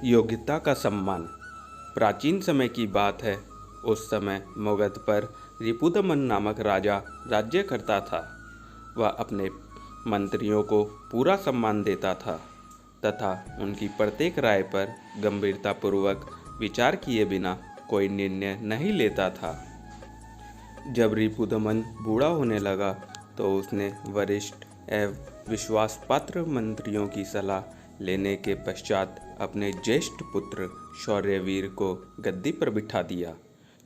योग्यता का सम्मान। प्राचीन समय की बात है। उस समय मगध पर रिपुदमन नामक राजा राज्य करता था। वह अपने मंत्रियों को पूरा सम्मान देता था तथा उनकी प्रत्येक राय पर गंभीरतापूर्वक विचार किए बिना कोई निर्णय नहीं लेता था। जब रिपुदमन बूढ़ा होने लगा तो उसने वरिष्ठ एवं विश्वासपात्र मंत्रियों की सलाह लेने के पश्चात अपने ज्येष्ठ पुत्र शौर्यवीर को गद्दी पर बिठा दिया।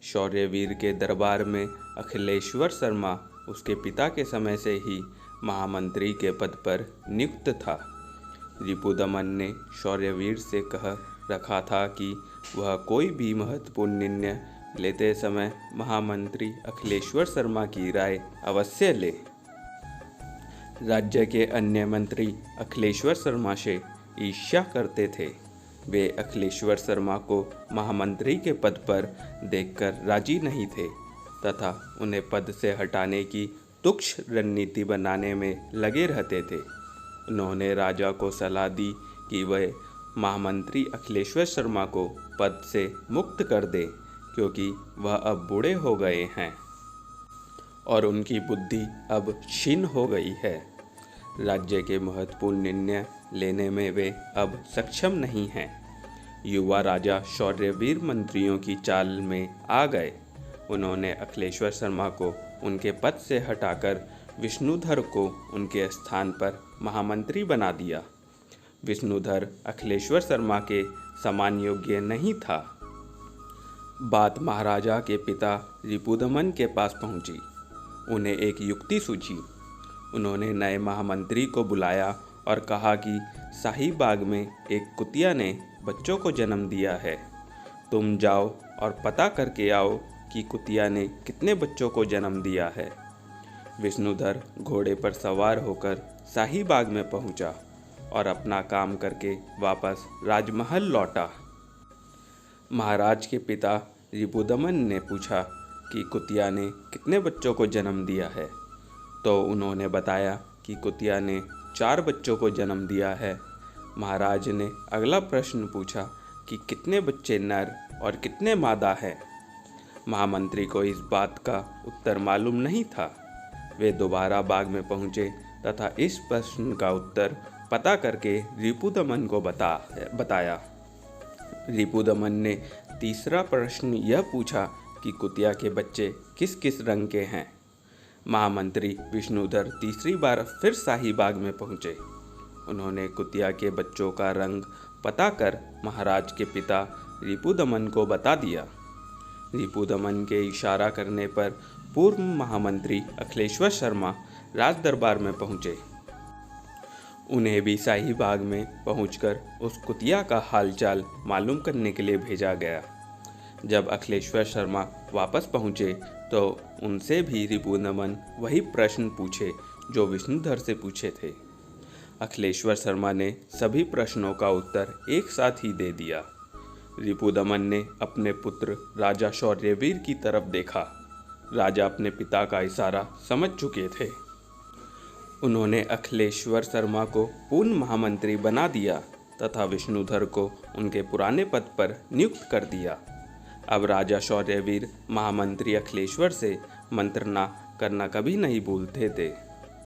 शौर्यवीर के दरबार में अखिलेश्वर शर्मा उसके पिता के समय से ही महामंत्री के पद पर नियुक्त था। रिपुदमन ने शौर्यवीर से कह रखा था कि वह कोई भी महत्वपूर्ण निर्णय लेते समय महामंत्री अखिलेश्वर शर्मा की राय अवश्य ले। राज्य के अन्य मंत्री अखिलेश्वर शर्मा से ईर्ष्या करते थे। वे अखिलेश्वर शर्मा को महामंत्री के पद पर देखकर राजी नहीं थे तथा उन्हें पद से हटाने की तुच्छ रणनीति बनाने में लगे रहते थे। उन्होंने राजा को सलाह दी कि वह महामंत्री अखिलेश्वर शर्मा को पद से मुक्त कर दे, क्योंकि वह अब बूढ़े हो गए हैं और उनकी बुद्धि अब क्षीण हो गई है। राज्य के महत्वपूर्ण निर्णय लेने में वे अब सक्षम नहीं हैं। युवा राजा शौर्यवीर मंत्रियों की चाल में आ गए। उन्होंने अखिलेश्वर शर्मा को उनके पद से हटाकर विष्णुधर को उनके स्थान पर महामंत्री बना दिया। विष्णुधर अखिलेश्वर शर्मा के समान योग्य नहीं था। बात महाराजा के पिता रिपुदमन के पास पहुंची। उन्हें एक युक्ति सूझी। उन्होंने नए महामंत्री को बुलाया और कहा कि शाही बाग में एक कुतिया ने बच्चों को जन्म दिया है। तुम जाओ और पता करके आओ कि कुतिया ने कितने बच्चों को जन्म दिया है। विष्णुधर घोड़े पर सवार होकर शाही बाग में पहुंचा और अपना काम करके वापस राजमहल लौटा। महाराज के पिता रिपुदमन ने पूछा कि कुतिया ने कितने बच्चों को जन्म दिया है, तो उन्होंने बताया कि कुतिया ने 4 बच्चों को जन्म दिया है। महाराज ने अगला प्रश्न पूछा कि कितने बच्चे नर और कितने मादा हैं। महामंत्री को इस बात का उत्तर मालूम नहीं था। वे दोबारा बाग में पहुँचे तथा इस प्रश्न का उत्तर पता करके रिपुदमन को बताया। रिपुदमन ने तीसरा प्रश्न यह पूछा कि कुतिया के बच्चे किस किस रंग के हैं। महामंत्री विष्णुधर तीसरी बार फिर शाही बाग में पहुँचे। उन्होंने कुतिया के बच्चों का रंग पता कर महाराज के पिता रिपुदमन को बता दिया। रिपुदमन के इशारा करने पर पूर्व महामंत्री अखिलेश्वर शर्मा राज दरबार में पहुँचे। उन्हें भी शाही बाग में पहुंचकर उस कुतिया का हालचाल मालूम करने के लिए भेजा गया। जब अखिलेश्वर शर्मा वापस पहुंचे तो उनसे भी रिपुदमन वही प्रश्न पूछे जो विष्णुधर से पूछे थे। अखिलेश्वर शर्मा ने सभी प्रश्नों का उत्तर एक साथ ही दे दिया। रिपुदमन ने अपने पुत्र राजा शौर्यवीर की तरफ देखा। राजा अपने पिता का इशारा समझ चुके थे। उन्होंने अखिलेश्वर शर्मा को पूर्ण महामंत्री बना दिया तथा विष्णुधर को उनके पुराने पद पर नियुक्त कर दिया। अब राजा शौर्यवीर महामंत्री अखिलेश्वर से मंत्रणा करना कभी नहीं भूलते थे।